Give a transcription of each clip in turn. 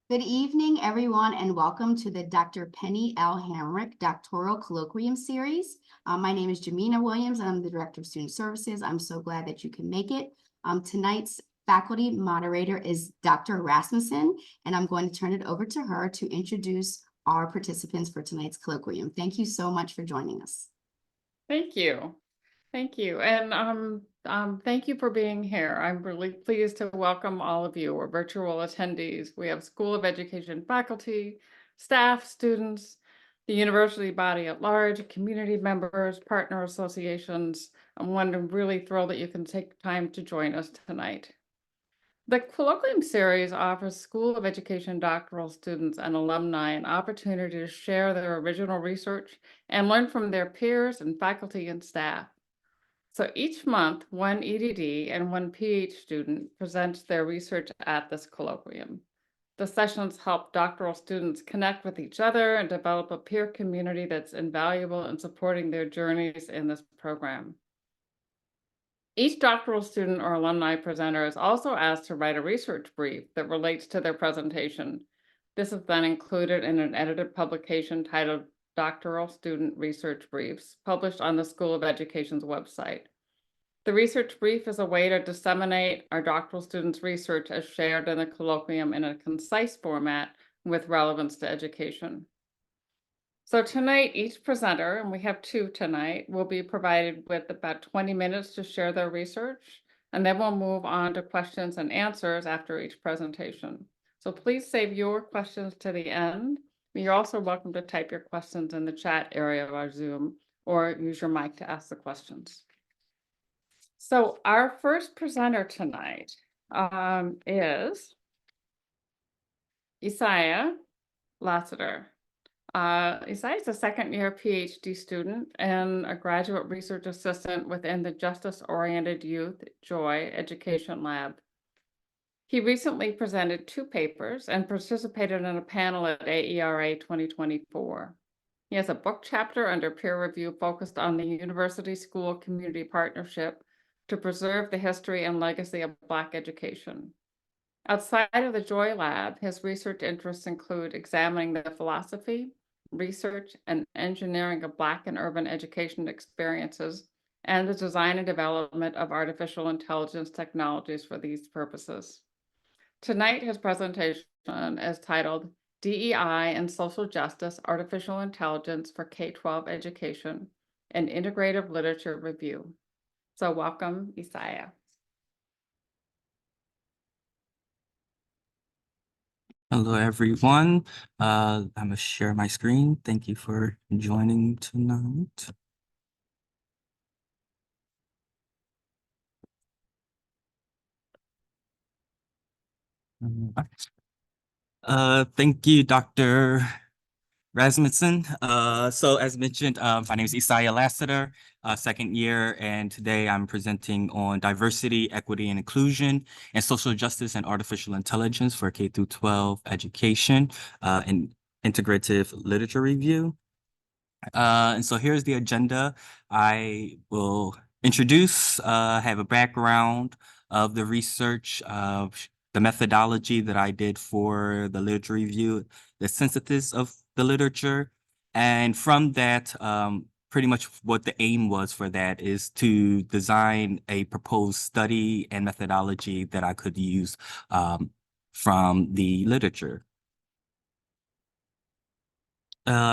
Good evening, everyone, and welcome to the Dr. Penny L. Hamrick Doctoral Colloquium Series. My name is Jamina Williams, and I'm the Director of Student Services. I'm so glad that you can make it. Tonight's faculty moderator is Dr. Rasmussen, and I'm going to turn it over to her to introduce our participants for tonight's colloquium. Thank you so much for joining us. Thank you. Thank you. And thank you for being here. I'm really pleased to welcome all of you, our virtual attendees. We have School of Education faculty, staff, students, the university body at large, community members, partner associations. I'm really thrilled that you can take time to join us tonight. The colloquium series offers School of Education doctoral students and alumni an opportunity to share their original research and learn from their peers and faculty and staff. So each month, one EDD and one PH student presents their research at this colloquium. The sessions help doctoral students connect with each other and develop a peer community that's invaluable in supporting their journeys in this program. Each doctoral student or alumni presenter is also asked to write a research brief that relates to their presentation. This is then included in an edited publication titled Doctoral Student Research Briefs, published on the School of Education's website. The research brief is a way to disseminate our doctoral students' research as shared in the colloquium in a concise format with relevance to education. So tonight, each presenter, and we have two tonight, will be provided with about 20 minutes to share their research, and then we'll move on to questions and answers after each presentation. So please save your questions to the end. You're also welcome to type your questions in the chat area of our Zoom or use your mic to ask the questions. So our first presenter tonight is Isaiah Lassiter. Isaiah is a second-year PhD student and a graduate research assistant within the Justice-Oriented Youth Joy Education Lab. He recently presented 2 papers and participated in a panel at AERA 2024. He has a book chapter under peer review focused on the University School Community Partnership to preserve the history and legacy of Black education. Outside of the Joy Lab, his research interests include examining the philosophy, research, and engineering of Black and urban education experiences, and the design and development of artificial intelligence technologies for these purposes. Tonight, his presentation is titled DEI and Social Justice, Artificial Intelligence for K-12 Education, an Integrative Literature Review. So welcome, Isaiah. Hello, everyone. I'm going to share my screen. Thank you for joining tonight. Thank you, Dr. Rasmussen. So as mentioned, my name is Isaiah Lassiter, second year, and today I'm presenting on diversity, equity, and inclusion, and social justice and artificial intelligence for K-12 education, and integrative literature review. And so here's the agenda. I will introduce, have a background of the research, of the methodology that I did for the literature review, the synthesis of the literature. And from that, pretty much what the aim was for that is to design a proposed study and methodology that I could use from the literature.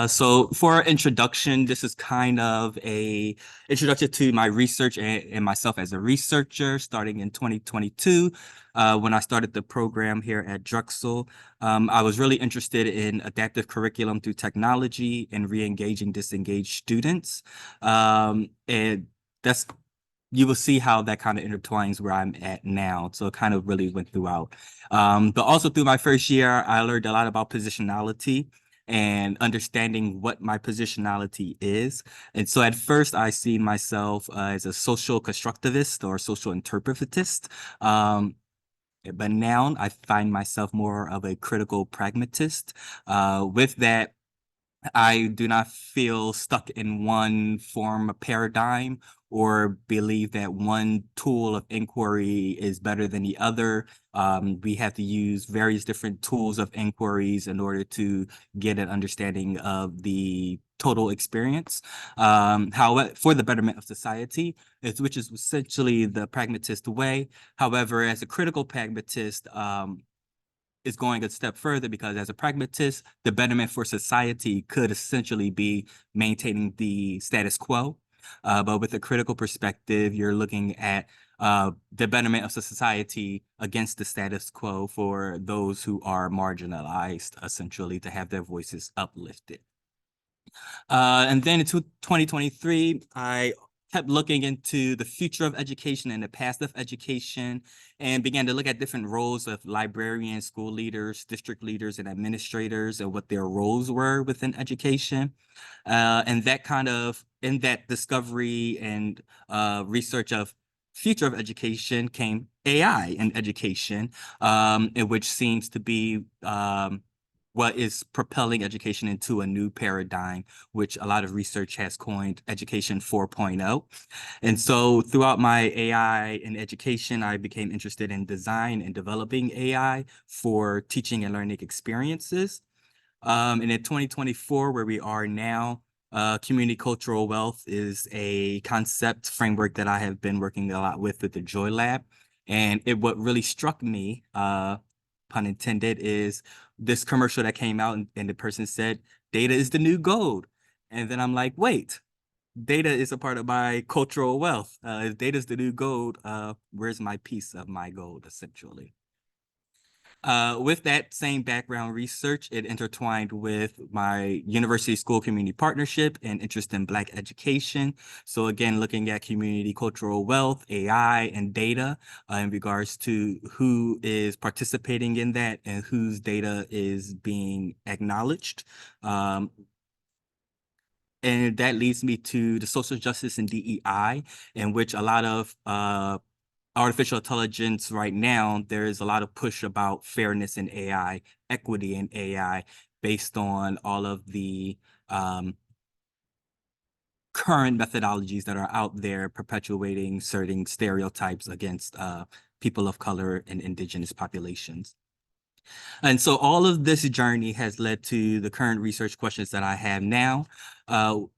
So for introduction, this is kind of a introduction to my research and myself as a researcher starting in 2022. When I started the program here at Drexel, I was really interested in adaptive curriculum through technology and re-engaging disengaged students. And that's, you will see how that kind of intertwines where I'm at now. So it kind of really went throughout. But also through my first year, I learned a lot about positionality and understanding what my positionality is. And so at first I see myself as a social constructivist or social interpretivist. But now I find myself more of a critical pragmatist. With that, I do not feel stuck in one form of paradigm or believe that one tool of inquiry is better than the other. We have to use various different tools of inquiries in order to get an understanding of the total experience. However, for the betterment of society, which is essentially the pragmatist way. However, as a critical pragmatist, is going a step further, because as a pragmatist, the betterment for society could essentially be maintaining the status quo. But with a critical perspective, you're looking at the betterment of society against the status quo for those who are marginalized, essentially, to have their voices uplifted. And then in 2023, I kept looking into the future of education and the past of education, and began to look at different roles of librarians, school leaders, district leaders, and administrators, and what their roles were within education. And in that discovery and research of future of education came AI in education, in which seems to be what is propelling education into a new paradigm, which a lot of research has coined Education 4.0. And so throughout my AI in education, I became interested in design and developing AI for teaching and learning experiences. And in 2024, where we are now, community cultural wealth is a concept framework that I have been working a lot with the Joy Lab. And what really struck me, pun intended, is this commercial that came out, and the person said, data is the new gold. And then I'm like, wait, data is a part of my cultural wealth. If data is the new gold, where's my piece of my gold, essentially? With that same background research, it intertwined with my university school community partnership and interest in Black education. So again, looking at community cultural wealth, AI, and data in regards to who is participating in that and whose data is being acknowledged. And that leads me to the social justice and DEI, in which a lot of artificial intelligence right now, there is a lot of push about fairness in AI, equity in AI, based on all of the current methodologies that are out there perpetuating certain stereotypes against people of color and indigenous populations. And so all of this journey has led to the current research questions that I have now,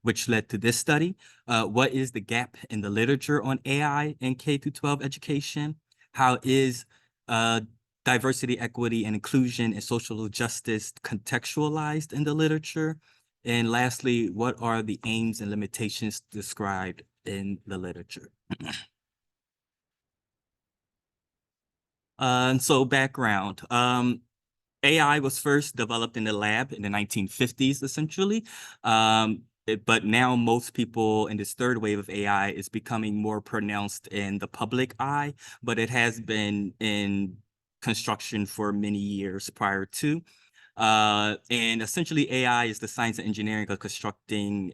which led to this study. What is the gap in the literature on AI in K through 12 education? How is diversity, equity, and inclusion and social justice contextualized in the literature? And lastly, what are the aims and limitations described in the literature? And so background. AI was first developed in the lab in the 1950s, essentially. But now most people in this third wave of AI is becoming more pronounced in the public eye, but it has been in construction for many years prior to. And essentially AI is the science and engineering of constructing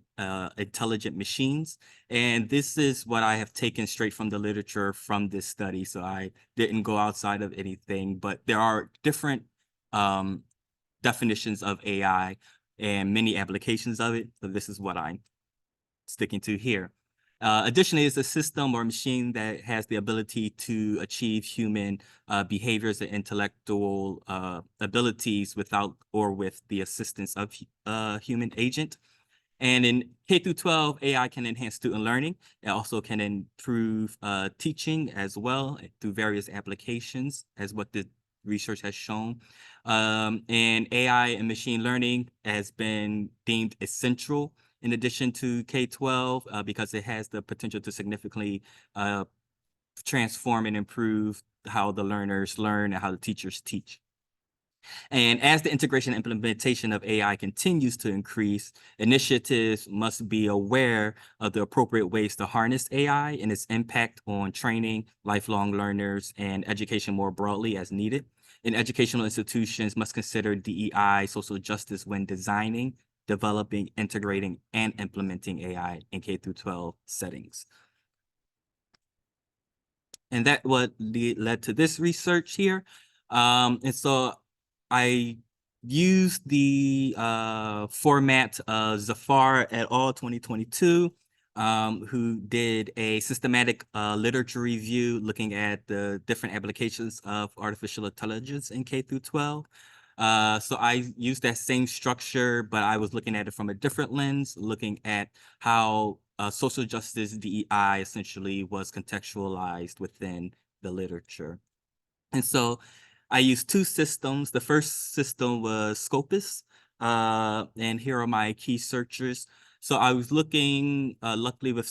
intelligent machines. And this is what I have taken straight from the literature from this study. So I didn't go outside of anything, but there are different definitions of AI and many applications of it. So this is what I'm sticking to here. Additionally, it's a system or machine that has the ability to achieve human behaviors and intellectual abilities without or with the assistance of a human agent. And in K through 12, AI can enhance student learning. It also can improve teaching as well through various applications, as what the research has shown. And AI and machine learning has been deemed essential in addition to K-12 because it has the potential to significantly transform and improve how the learners learn and how the teachers teach. And as the integration and implementation of AI continues to increase, initiatives must be aware of the appropriate ways to harness AI and its impact on training, lifelong learners, and education more broadly as needed. And educational institutions must consider DEI, social justice, when designing, developing, integrating, and implementing AI in K through 12 settings. And that what led to this research here. And so I used the format of Zafar et al. 2022, who did a systematic literature review looking at the different applications of artificial intelligence in K through 12. So I used that same structure, but I was looking at it from a different lens, looking at how social justice DEI essentially was contextualized within the literature. And so I used two systems. The first system was Scopus, and here are my key searchers. So I was looking, luckily with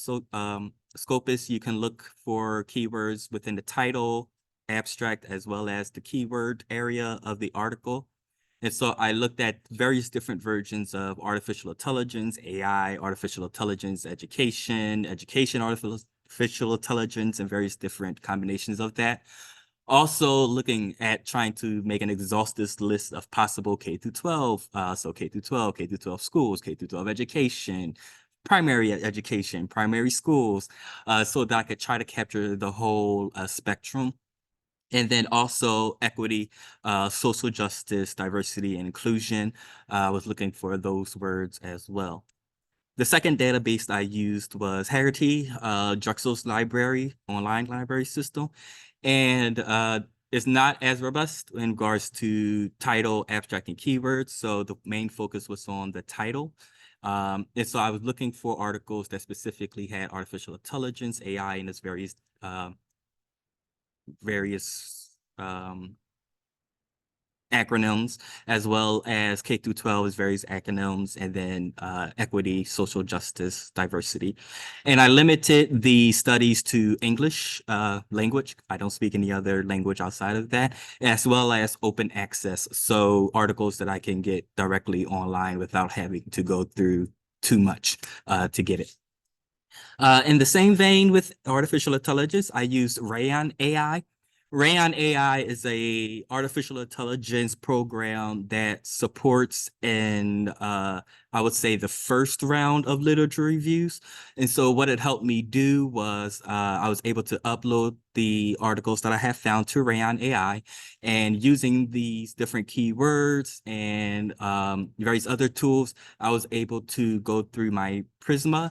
Scopus, you can look for keywords within the title, abstract, as well as the keyword area of the article. And so I looked at various different versions of artificial intelligence, AI, artificial intelligence, education, artificial intelligence, and various different combinations of that. Also looking at trying to make an exhaustive list of possible K through 12, so K through 12, K through 12 schools, K through 12 education, primary education, primary schools, so that I could try to capture the whole spectrum. And then also equity, social justice, diversity, and inclusion. I was looking for those words as well. The second database I used was Haggerty, Drexel's online library system. And it's not as robust in regards to title, abstract, and keywords. So the main focus was on the title. And so I was looking for articles that specifically had artificial intelligence, AI, and its various acronyms, as well as K through 12 is various acronyms, and then equity, social justice, diversity. And I limited the studies to English language. I don't speak any other language outside of that, as well as open access. So articles that I can get directly online without having to go through too much to get it. In the same vein with artificial intelligence, I used Rayon AI. Rayon AI is a artificial intelligence program that supports I would say the first round of literature reviews. And so what it helped me do was I was able to upload the articles that I have found to Rayon AI, and using these different keywords and various other tools, I was able to go through my Prisma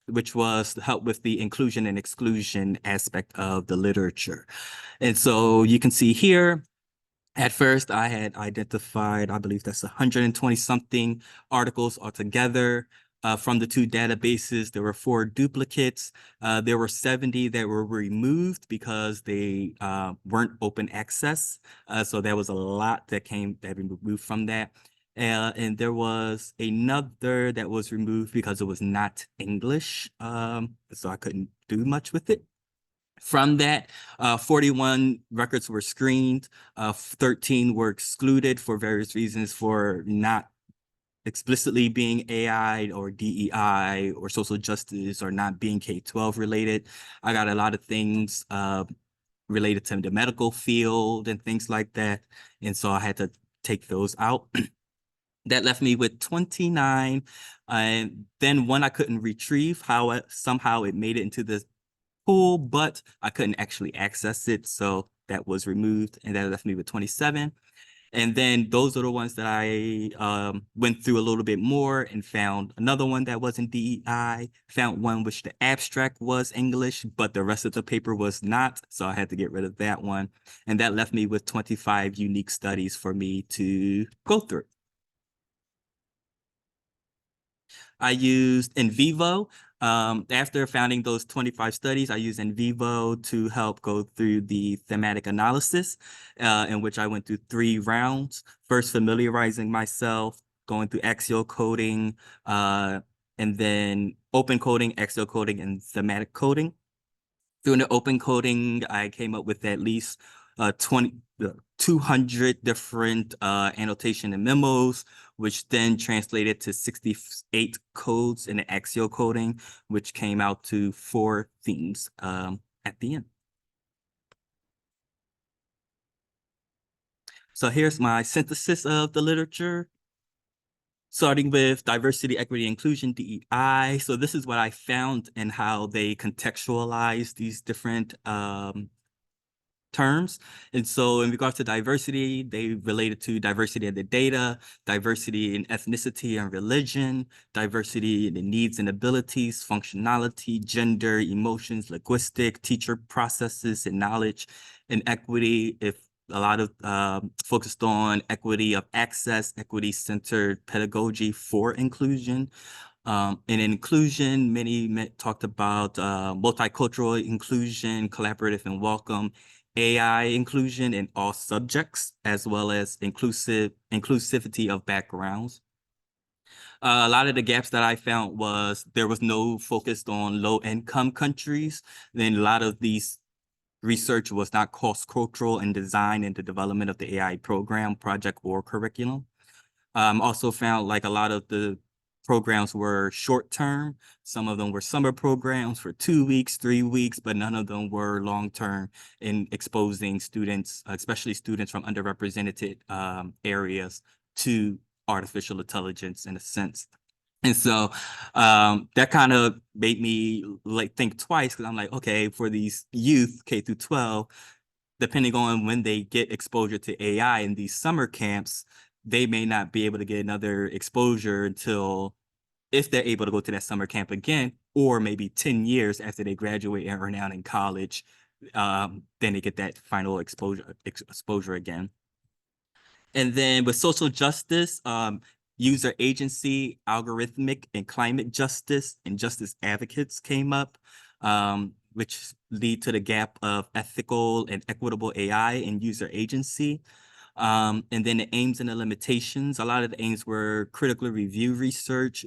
which was to help with the inclusion and exclusion aspect of the literature. And so you can see here, at first I had identified, I believe that's 120 something articles altogether. From the two databases, there were 4 duplicates. There were 70 that were removed because they weren't open access. So there was a lot that had been removed from that. And there was another that was removed because it was not English. So I couldn't do much with it. From that, 41 records were screened, 13 were excluded for various reasons, for not explicitly being AI or DEI or social justice, or not being K-12 related. I got a lot of things related to the medical field and things like that. And so I had to take those out. That left me with 29. And then one I couldn't retrieve. How somehow it made it into the pool, but I couldn't actually access it. So that was removed, and that left me with 27. And then those are the ones that I went through a little bit more and found another one that wasn't DEI, found one which the abstract was English, but the rest of the paper was not. So I had to get rid of that one. And that left me with 25 unique studies for me to go through. I used NVivo. After finding those 25 studies, I used NVivo to help go through the thematic analysis, in which I went through 3 rounds. First, familiarizing myself, going through axial coding, and then open coding, axial coding, and thematic coding. Through the open coding, I came up with at least 200 different annotation and memos, which then translated to 68 codes in the axial coding, which came out to 4 themes at the end. So here's my synthesis of the literature. Starting with diversity, equity, inclusion, DEI. So this is what I found and how they contextualize these different terms. And so in regards to diversity, they related to diversity of the data, diversity in ethnicity and religion, diversity in the needs and abilities, functionality, gender, emotions, linguistic, teacher processes and knowledge, and equity. If a lot of focused on equity of access, equity-centered pedagogy for inclusion. In inclusion, many talked about multicultural inclusion, collaborative and welcome, AI inclusion in all subjects, as well as inclusivity of backgrounds. A lot of the gaps that I found was there was no focus on low-income countries. Then a lot of these research was not cross-cultural in design and the development of the AI program, project, or curriculum. Also found like a lot of the programs were short-term. Some of them were summer programs for 2 weeks, 3 weeks, but none of them were long-term in exposing students, especially students from underrepresented areas, to artificial intelligence in a sense. And so that kind of made me like think twice, because I'm like, okay, for these youth K through 12, depending on when they get exposure to AI in these summer camps, they may not be able to get another exposure until if they're able to go to that summer camp again, or maybe 10 years after they graduate and are now in college, then they get that final exposure again. And then with social justice, user agency, algorithmic and climate justice and justice advocates came up, which lead to the gap of ethical and equitable AI and user agency. And then the aims and the limitations. A lot of the aims were critically review research,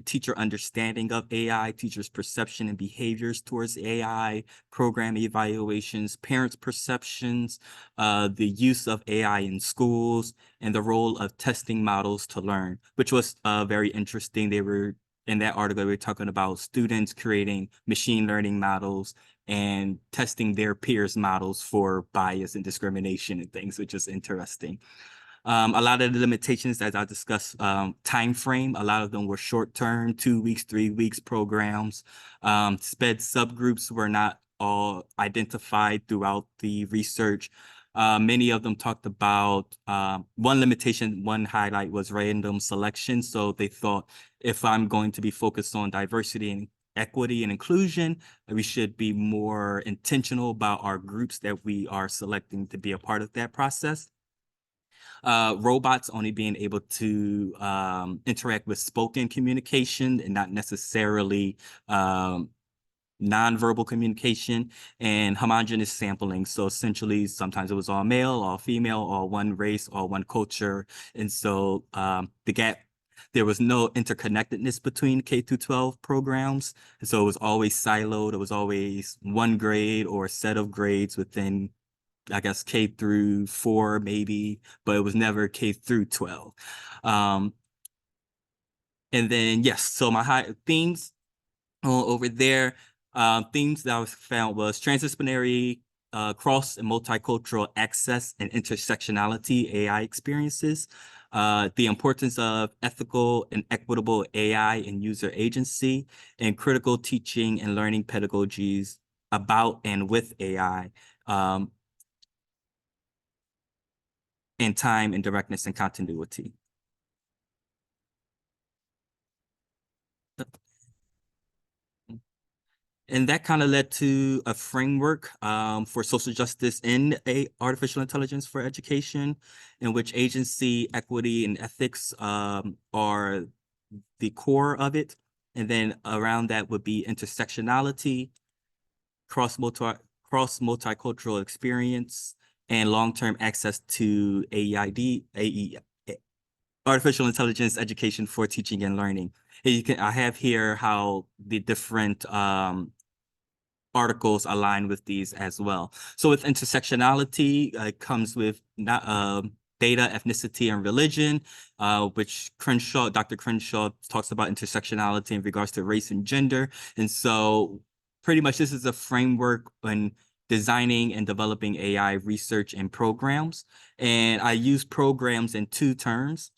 teacher understanding of AI, teachers' perception and behaviors towards AI, program evaluations, parents' perceptions, the use of AI in schools, and the role of testing models to learn, which was very interesting. They were in that article, we were talking about students creating machine learning models and testing their peers' models for bias and discrimination and things, which is interesting. A lot of the limitations, as I discussed, time frame, a lot of them were short-term, 2 weeks, 3 weeks programs. SPED subgroups were not all identified throughout the research. Many of them talked about one limitation, one highlight was random selection. So they thought if I'm going to be focused on diversity and equity and inclusion, we should be more intentional about our groups that we are selecting to be a part of that process. Robots only being able to interact with spoken communication and not necessarily nonverbal communication, and homogeneous sampling. So essentially, sometimes it was all male, all female, all one race, all one culture. And so the gap, there was no interconnectedness between K through 12 programs. And so it was always siloed. It was always one grade or a set of grades within, I guess, K through 4 maybe, but it was never K through 12. And then, yes, so my high themes over there, themes that I found was transdisciplinary, cross and multicultural access and intersectionality AI experiences, the importance of ethical and equitable AI and user agency, and critical teaching and learning pedagogies about and with AI, and time and directness and continuity. And that kind of led to a framework for social justice in artificial intelligence for education, in which agency, equity, and ethics are the core of it. And then around that would be intersectionality, cross-multicultural experience, and long-term access to artificial intelligence education for teaching and learning. And I have here how the different articles align with these as well. So with intersectionality, it comes with data, ethnicity, and religion, which Dr. Crenshaw talks about intersectionality in regards to race and gender. And so pretty much this is a framework when designing and developing AI research and programs. And I use programs in 2 terms,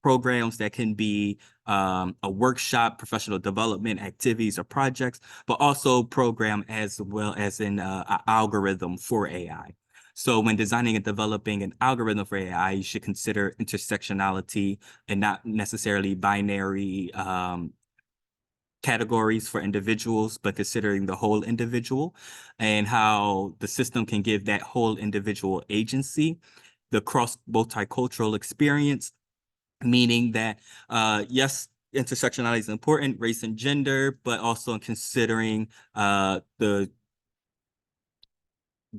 programs that can be a workshop, professional development activities or projects, but also program as well as an algorithm for AI. So when designing and developing an algorithm for AI, you should consider intersectionality and not necessarily binary categories for individuals, but considering the whole individual and how the system can give that whole individual agency, the cross multicultural experience, meaning that, yes, intersectionality is important, race and gender, but also in considering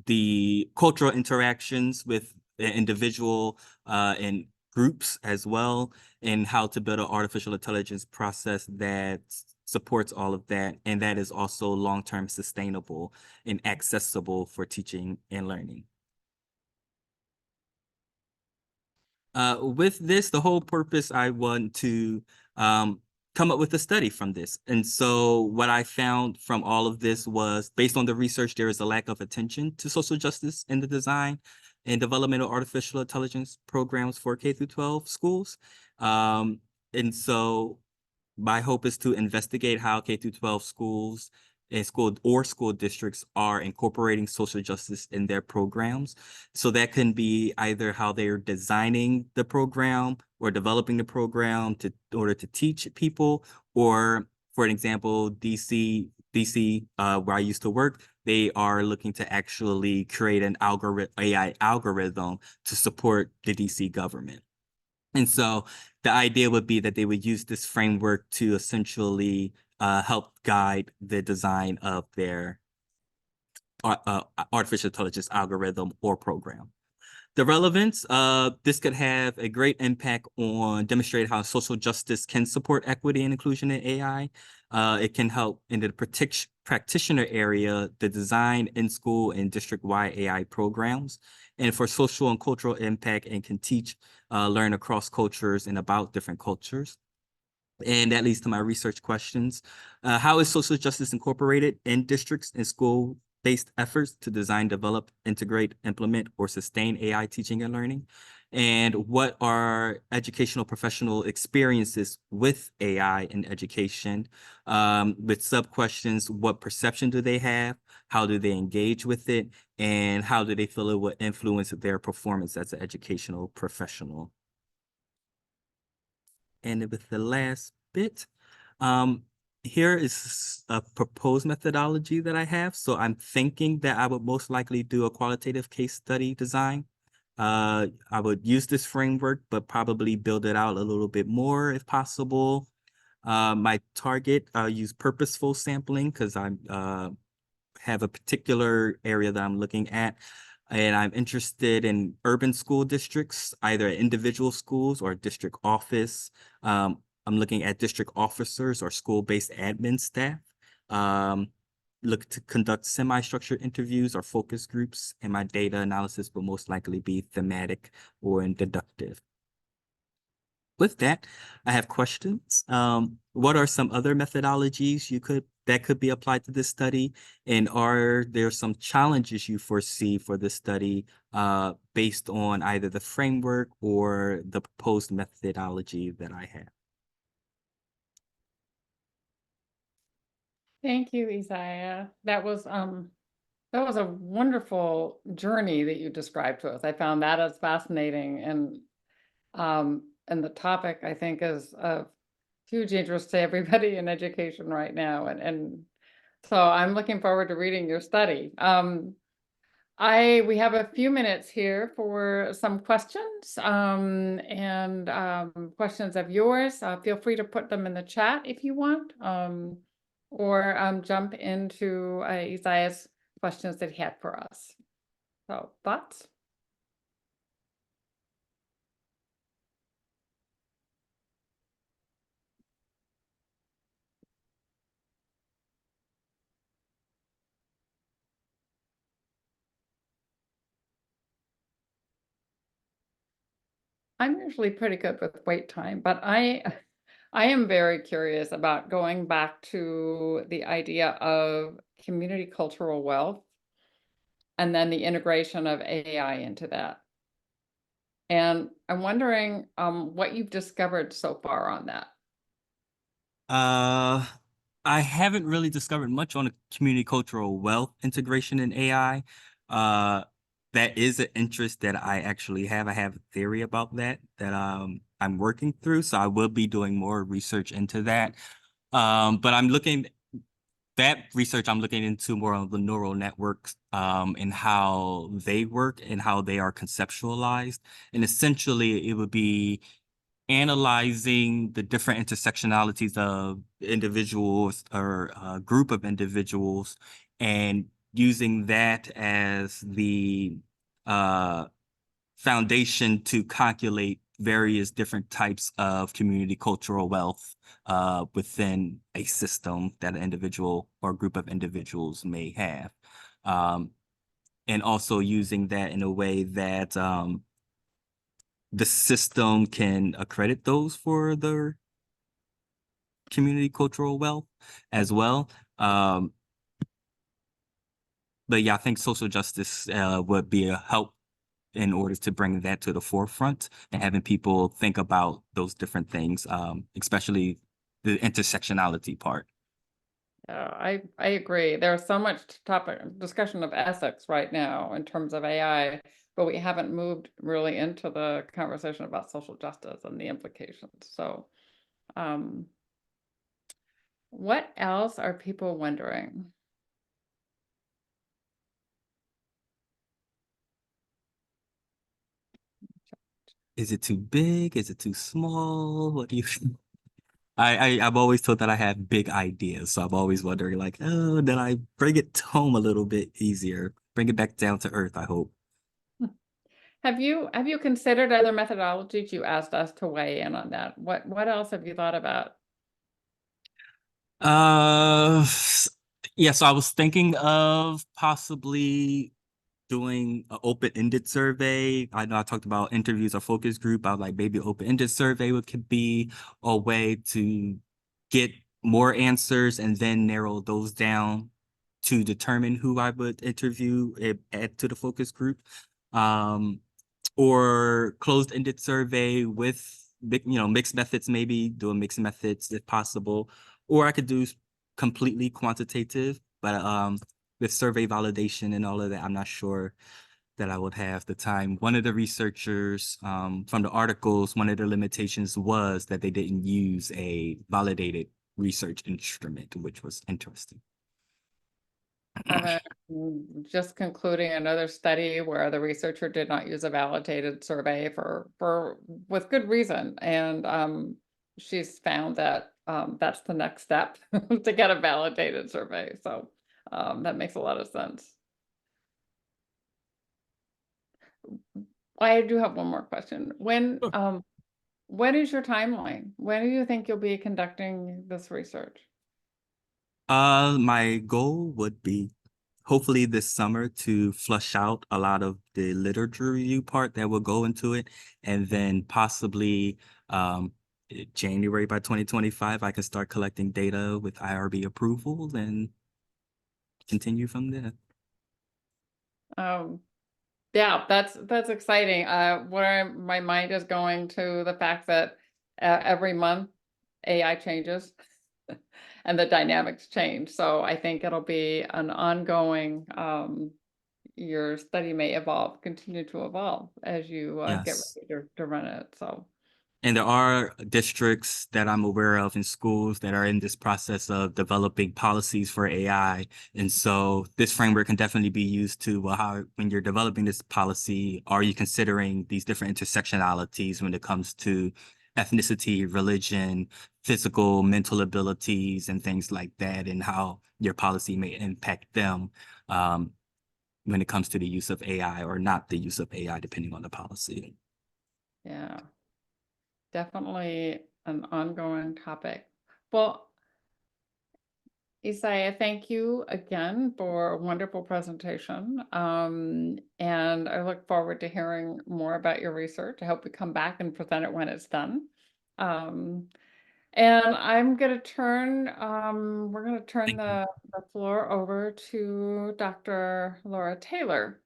the cultural interactions with the individual and groups as well, and how to build an artificial intelligence process that supports all of that, and that is also long-term sustainable and accessible for teaching and learning. With this, the whole purpose, I want to come up with a study from this. And so what I found from all of this was, based on the research, there is a lack of attention to social justice in the design and development of artificial intelligence programs for K through 12 schools. And so my hope is to investigate how K through 12 schools and school districts are incorporating social justice in their programs. So that can be either how they're designing the program or developing the program in order to teach people, or for an example, DC, where I used to work, they are looking to actually create an AI algorithm to support the DC government. And so the idea would be that they would use this framework to essentially help guide the design of their artificial intelligence algorithm or program. The relevance, this could have a great impact on demonstrating how social justice can support equity and inclusion in AI. It can help in the practitioner area, the design in school and district-wide AI programs. And for social and cultural impact, and can teach, learn across cultures and about different cultures. And that leads to my research questions. How is social justice incorporated in districts and school-based efforts to design, develop, integrate, implement, or sustain AI teaching and learning? And what are educational professional experiences with AI in education? With sub-questions, what perception do they have? How do they engage with it? And how do they feel it will influence their performance as an educational professional? And with the last bit, here is a proposed methodology that I have. So I'm thinking that I would most likely do a qualitative case study design. I would use this framework, but probably build it out a little bit more if possible. My target, I'll use purposeful sampling because I'm have a particular area that I'm looking at. And I'm interested in urban school districts, either individual schools or district office. I'm looking at district officers or school-based admin staff. Look to conduct semi-structured interviews or focus groups, and my data analysis will most likely be thematic or deductive. With that, I have questions. What are some other methodologies that could be applied to this study? And are there some challenges you foresee for this study based on either the framework or the proposed methodology that I have? Thank you, Isaiah. That was a wonderful journey that you described to us. I found that as fascinating, and the topic, I think, is of huge interest to everybody in education right now. And so I'm looking forward to reading your study. We have a few minutes here for some questions, and questions of yours. Feel free to put them in the chat if you want, or jump into Isaiah's questions that he had for us. So, thoughts? I'm usually pretty good with wait time, but I am very curious about going back to the idea of community cultural wealth and then the integration of AI into that. And I'm wondering what you've discovered so far on that. Uh, I haven't really discovered much on the community cultural wealth integration in AI. Uh, that is an interest that I actually have. I have a theory about that I'm working through, so I will be doing more research into that. But I'm looking into more of the neural networks and how they work and how they are conceptualized. And essentially it would be analyzing the different intersectionalities of individuals or a group of individuals and using that as the uh, foundation to calculate various different types of community cultural wealth within a system that an individual or group of individuals may have. Um, and also using that in a way that the system can accredit those for their community cultural wealth as well. But yeah, I think social justice would be a help in order to bring that to the forefront and having people think about those different things, especially the intersectionality part. I agree. There's so much topic discussion of ethics right now in terms of AI, but we haven't moved really into the conversation about social justice and the implications. So, what else are people wondering? Is it too big? Is it too small? What do you I've always told that I have big ideas, so I'm always wondering like, oh, did I bring it home a little bit easier? Bring it back down to earth, I hope. Have you considered other methodologies? You asked us to weigh in on that. What else have you thought about? Uh, yeah, so I was thinking of possibly doing an open-ended survey. I know I talked about interviews or focus group. I was like, maybe open-ended survey could be a way to get more answers and then narrow those down to determine who I would interview and add to the focus group. Um, or closed-ended survey with mixed methods, maybe do a mixed methods if possible, or I could do completely quantitative, but with survey validation and all of that, I'm not sure that I would have the time. One of the researchers from the articles, one of the limitations was that they didn't use a validated research instrument, which was interesting. And then just concluding another study where the researcher did not use a validated survey for with good reason. And she's found that that's the next step to get a validated survey. So that makes a lot of sense. I do have one more question. Sure. When is your timeline? When do you think you'll be conducting this research? My goal would be hopefully this summer to flush out a lot of the literature review part that will go into it, and then possibly January by 2025, I can start collecting data with IRB approval and continue from there. Um, Yeah, that's exciting. Where my mind is going to the fact that every month AI changes and the dynamics change. So I think it'll be an ongoing, your study may evolve, continue to evolve as you get Yes. ready to run it. So And there are districts that I'm aware of in schools that are in this process of developing policies for AI. And so this framework can definitely be used to, well, how, when you're developing this policy, are you considering these different intersectionalities when it comes to ethnicity, religion, physical, mental abilities, and things like that, and how your policy may impact them when it comes to the use of AI or not the use of AI, depending on the policy. yeah, definitely an ongoing topic. Well, Isaiah, thank you again for a wonderful presentation. And I look forward to hearing more about your research. I hope we come back and present it when it's done. Um, and I'm going to we're going to turn Thank you. the floor over to Dr. Lara Taylor.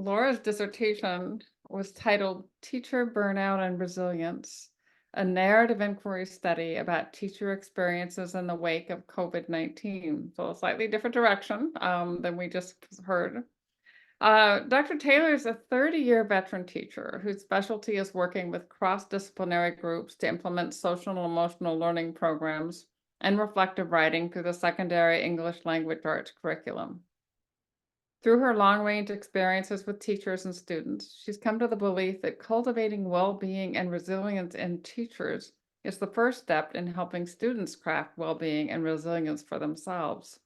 Laura's dissertation was titled Teacher Burnout and Resilience, a narrative inquiry study about teacher experiences in the wake of COVID-19. So a slightly different direction than we just heard. Dr. Taylor is a 30-year veteran teacher whose specialty is working with cross-disciplinary groups to implement social and emotional learning programs and reflective writing through the secondary English language arts curriculum. Through her long-range experiences with teachers and students, she's come to the belief that cultivating well-being and resilience in teachers is the first step in helping students craft well-being and resilience for themselves.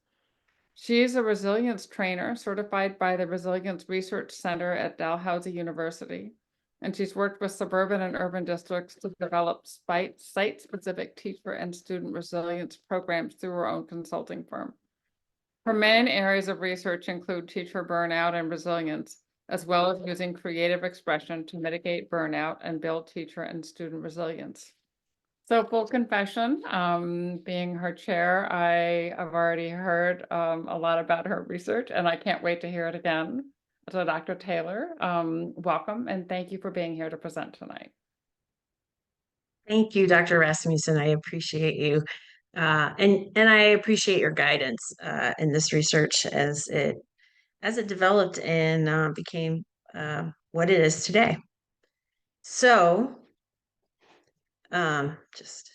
She is a resilience trainer certified by the Resilience Research Center at Dalhousie University, and she's worked with suburban and urban districts to develop site-specific teacher and student resilience programs through her own consulting firm. Her main areas of research include teacher burnout and resilience, as well as using creative expression to mitigate burnout and build teacher and student resilience. So full confession, being her chair, I have already heard a lot about her research, and I can't wait to hear it again. So Dr. Taylor, welcome, and thank you for being here to present tonight. Thank you, Dr. Rasmussen. I appreciate you. And I appreciate your guidance in this research as it developed and became what it is today. So, just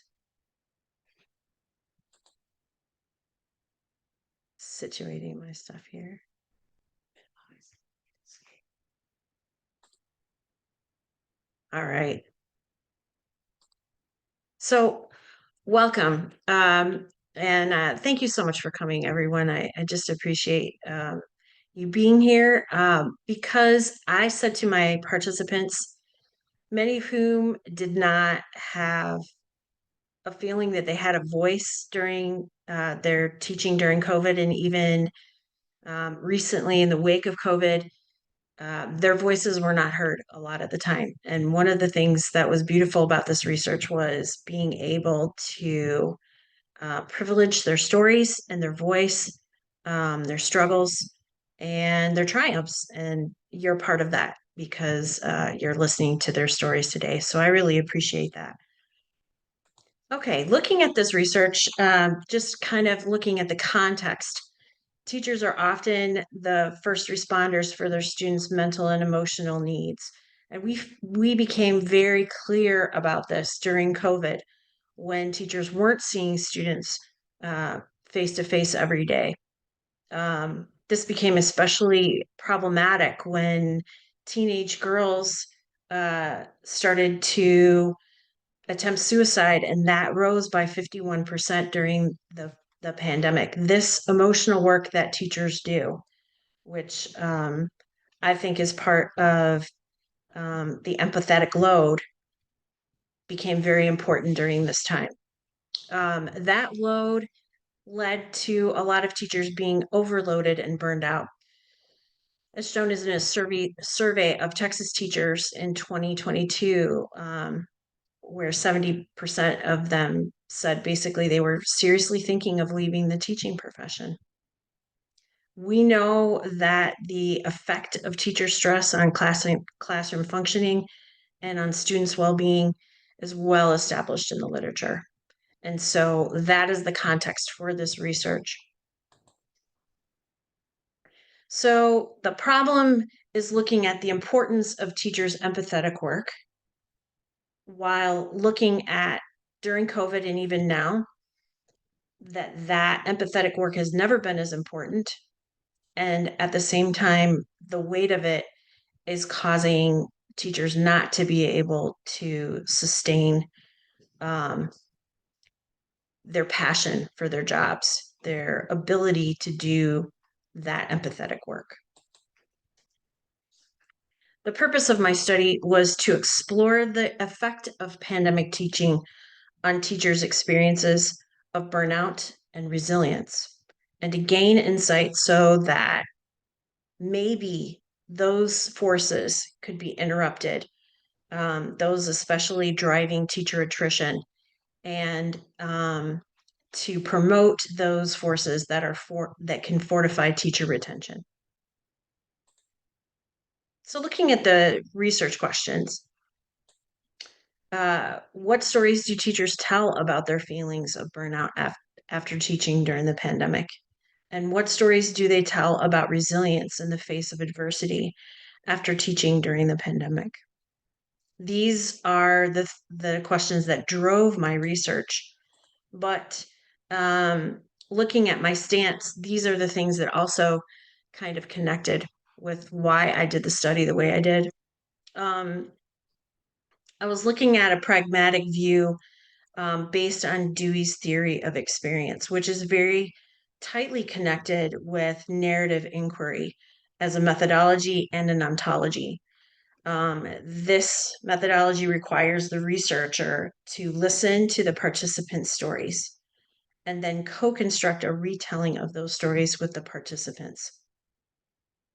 situating my stuff here. All right. So, welcome. And thank you so much for coming, everyone. I just appreciate you being here because I said to my participants, many of whom did not have a feeling that they had a voice during their teaching during COVID, and even recently in the wake of COVID, their voices were not heard a lot of the time. And one of the things that was beautiful about this research was being able to privilege their stories and their voice, their struggles, and their triumphs. And you're part of that because you're listening to their stories today. So I really appreciate that. Okay, looking at this research, just kind of looking at the context, teachers are often the first responders for their students' mental and emotional needs. And we became very clear about this during COVID when teachers weren't seeing students face to face every day. This became especially problematic when teenage girls started to attempt suicide, and that rose by 51% during the pandemic. This emotional work that teachers do, which I think is part of the empathetic load, became very important during this time. That load led to a lot of teachers being overloaded and burned out. As shown in a survey of Texas teachers in 2022, where 70% of them said basically they were seriously thinking of leaving the teaching profession. We know that the effect of teacher stress on classroom functioning and on students' well-being is well established in the literature. And so that is the context for this research. So the problem is looking at the importance of teachers' empathetic work while looking at during COVID and even now that empathetic work has never been as important. And at the same time, the weight of it is causing teachers not to be able to sustain their passion for their jobs, their ability to do that empathetic work. The purpose of my study was to explore the effect of pandemic teaching on teachers' experiences of burnout and resilience, and to gain insight so that maybe those forces could be interrupted, those especially driving teacher attrition, and to promote those forces that can fortify teacher retention. So looking at the research questions, what stories do teachers tell about their feelings of burnout after teaching during the pandemic? And what stories do they tell about resilience in the face of adversity after teaching during the pandemic? These are the questions that drove my research. But looking at my stance, these are the things that also kind of connected with why I did the study the way I did. I was looking at a pragmatic view based on Dewey's theory of experience, which is very tightly connected with narrative inquiry as a methodology and an ontology. This methodology requires the researcher to listen to the participants' stories and then co-construct a retelling of those stories with the participants.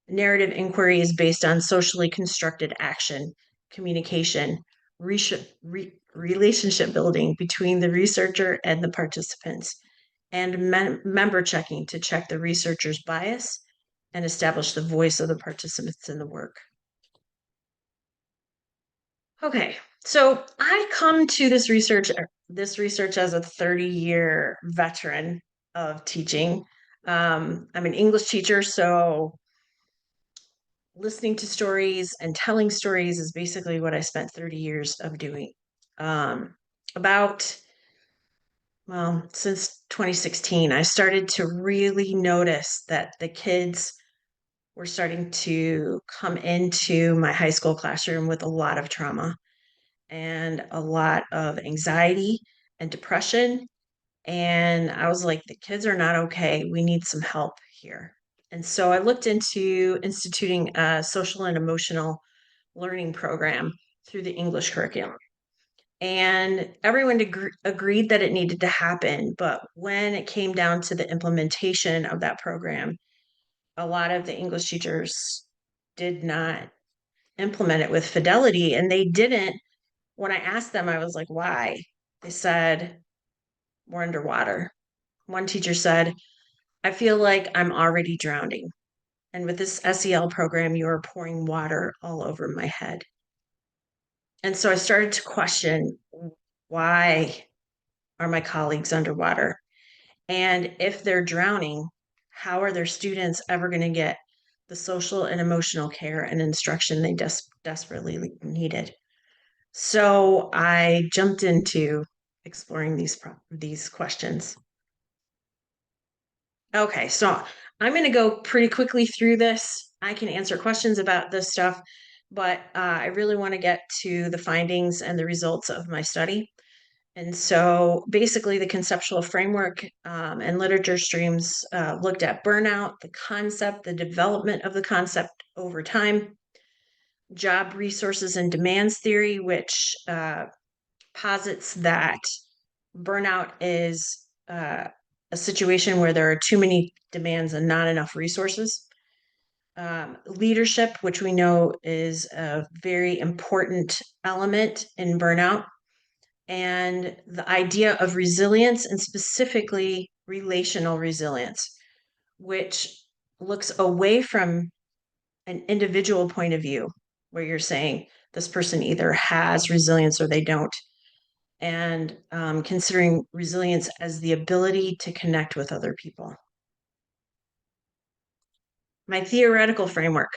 Narrative inquiry is based on socially constructed action, communication, relationship building between the researcher and the participants, and member checking to check the researcher's bias and establish the voice of the participants in the work. Okay, so I come to this research as a 30-year veteran of teaching. I'm an English teacher, so listening to stories and telling stories is basically what I spent 30 years of doing. Since 2016, I started to really notice that the kids were starting to come into my high school classroom with a lot of trauma and a lot of anxiety and depression. And I was like, the kids are not okay. We need some help here. And so I looked into instituting a social and emotional learning program through the English curriculum. And everyone agreed that it needed to happen. But when it came down to the implementation of that program, a lot of the English teachers did not implement it with fidelity. And they didn't. When I asked them, I was like, why? They said, we're underwater. One teacher said, I feel like I'm already drowning. And with this SEL program, you are pouring water all over my head. And so I started to question, why are my colleagues underwater? And if they're drowning, how are their students ever going to get the social and emotional care and instruction they desperately needed? So I jumped into exploring these questions. Okay, so I'm going to go pretty quickly through this. I can answer questions about this stuff, but I really want to get to the findings and the results of my study. And so basically the conceptual framework and literature streams looked at burnout, the concept, the development of the concept over time, job resources and demands theory, which posits that burnout is a situation where there are too many demands and not enough resources. Leadership, which we know is a very important element in burnout, and the idea of resilience, and specifically relational resilience, which looks away from an individual point of view, where you're saying this person either has resilience or they don't, and considering resilience as the ability to connect with other people. My theoretical framework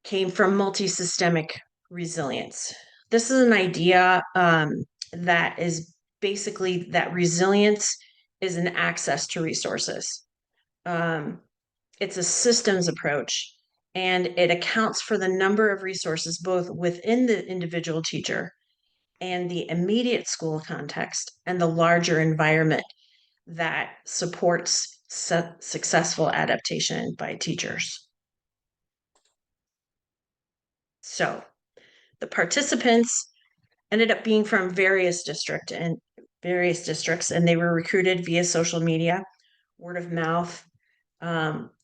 came from multisystemic resilience. This is an idea that is basically that resilience is an access to resources. It's a systems approach, and it accounts for the number of resources both within the individual teacher and the immediate school context and the larger environment that supports successful adaptation by teachers. So the participants ended up being from various districts, and they were recruited via social media, word of mouth.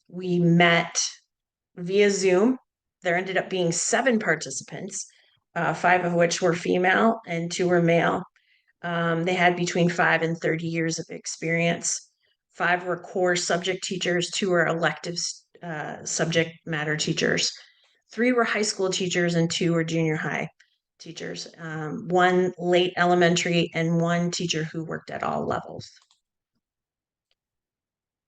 We met via Zoom. There ended up being 7 participants, 5 of which were female and 2 were male. They had between 5 and 30 years of experience. 5 were core subject teachers, 2 were elective subject matter teachers. 3 were high school teachers and 2 were junior high teachers. 1 late elementary and 1 teacher who worked at all levels.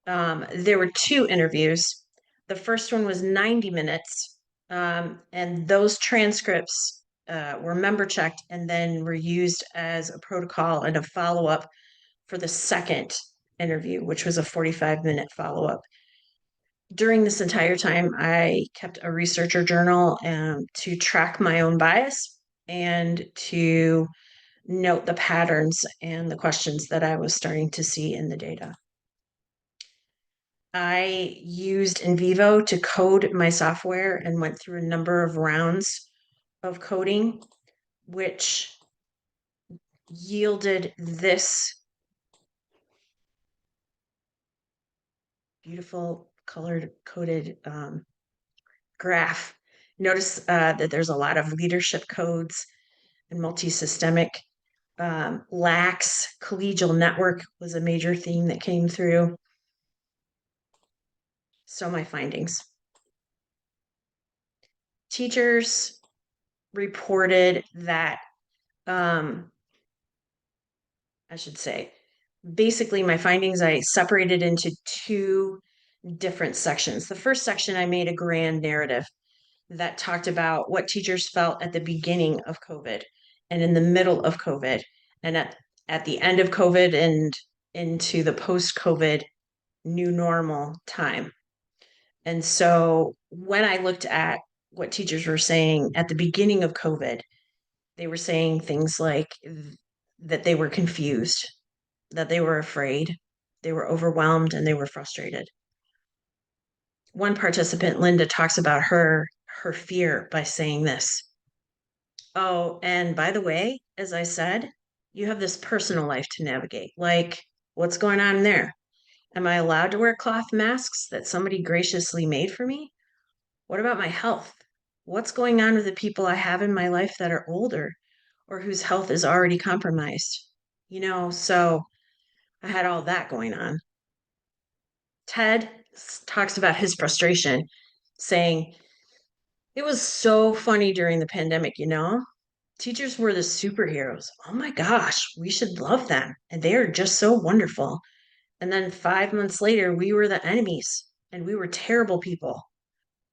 There were 2 interviews. The first one was 90 minutes, and those transcripts were member checked and then were used as a protocol and a follow-up for the second interview, which was a 45-minute follow-up. During this entire time, I kept a researcher journal to track my own bias and to note the patterns and the questions that I was starting to see in the data. I used in vivo to code my software and went through a number of rounds of coding, which yielded this beautiful colored coded graph. Notice that there's a lot of leadership codes and multi-systemic. Lax collegial network was a major theme that came through. So my findings. Teachers reported that, I should say, basically my findings I separated into 2 different sections. The first section, I made a grand narrative that talked about what teachers felt at the beginning of COVID and in the middle of COVID and at the end of COVID and into the post-COVID new normal time. And so when I looked at what teachers were saying at the beginning of COVID, they were saying things like that they were confused, that they were afraid, they were overwhelmed, and they were frustrated. One participant, Linda, talks about her fear by saying this. Oh, and by the way, as I said, you have this personal life to navigate. Like, what's going on there? Am I allowed to wear cloth masks that somebody graciously made for me? What about my health? What's going on with the people I have in my life that are older or whose health is already compromised? So I had all that going on. Ted talks about his frustration, saying, it was so funny during the pandemic, Teachers were the superheroes. Oh my gosh, we should love them. And they are just so wonderful. And then 5 months later, we were the enemies and we were terrible people.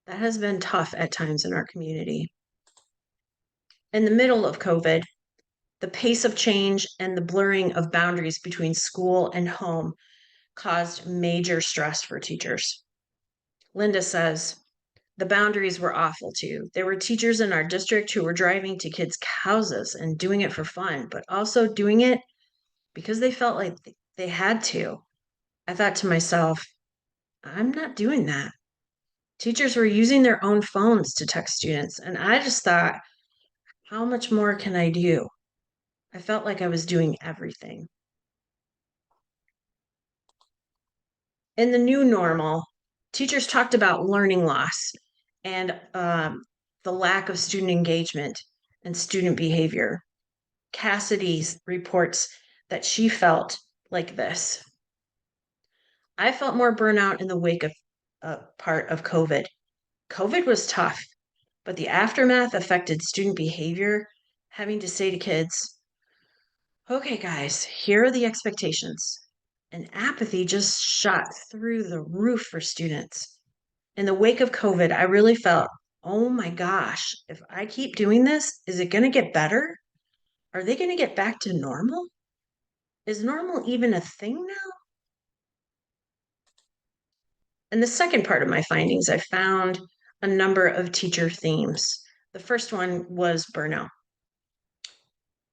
That has been tough at times in our community. In the middle of COVID, the pace of change and the blurring of boundaries between school and home caused major stress for teachers. Linda says, the boundaries were awful too. There were teachers in our district who were driving to kids' houses and doing it for fun, but also doing it because they felt like they had to. I thought to myself, I'm not doing that. Teachers were using their own phones to text students, and I just thought, how much more can I do? I felt like I was doing everything. In the new normal, teachers talked about learning loss and the lack of student engagement and student behavior. Cassidy reports that she felt like this. I felt more burnout in the wake of part of COVID. COVID was tough, but the aftermath affected student behavior, having to say to kids, okay, guys, here are the expectations. And apathy just shot through the roof for students. In the wake of COVID, I really felt, oh my gosh, if I keep doing this, is it going to get better? Are they going to get back to normal? Is normal even a thing now? In the second part of my findings, I found a number of teacher themes. The first one was burnout.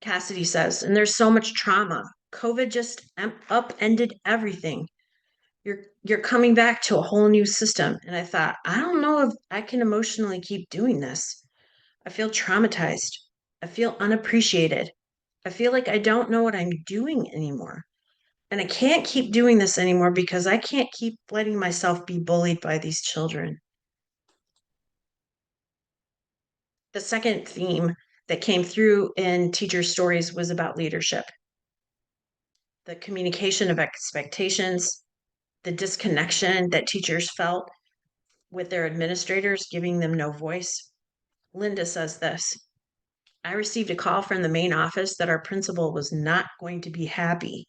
Cassidy says, and there's so much trauma. COVID just upended everything. You're coming back to a whole new system. And I thought, I don't know if I can emotionally keep doing this. I feel traumatized. I feel unappreciated. I feel like I don't know what I'm doing anymore. And I can't keep doing this anymore because I can't keep letting myself be bullied by these children. The second theme that came through in teacher stories was about leadership. The communication of expectations, the disconnection that teachers felt with their administrators, giving them no voice. Linda says this: I received a call from the main office that our principal was not going to be happy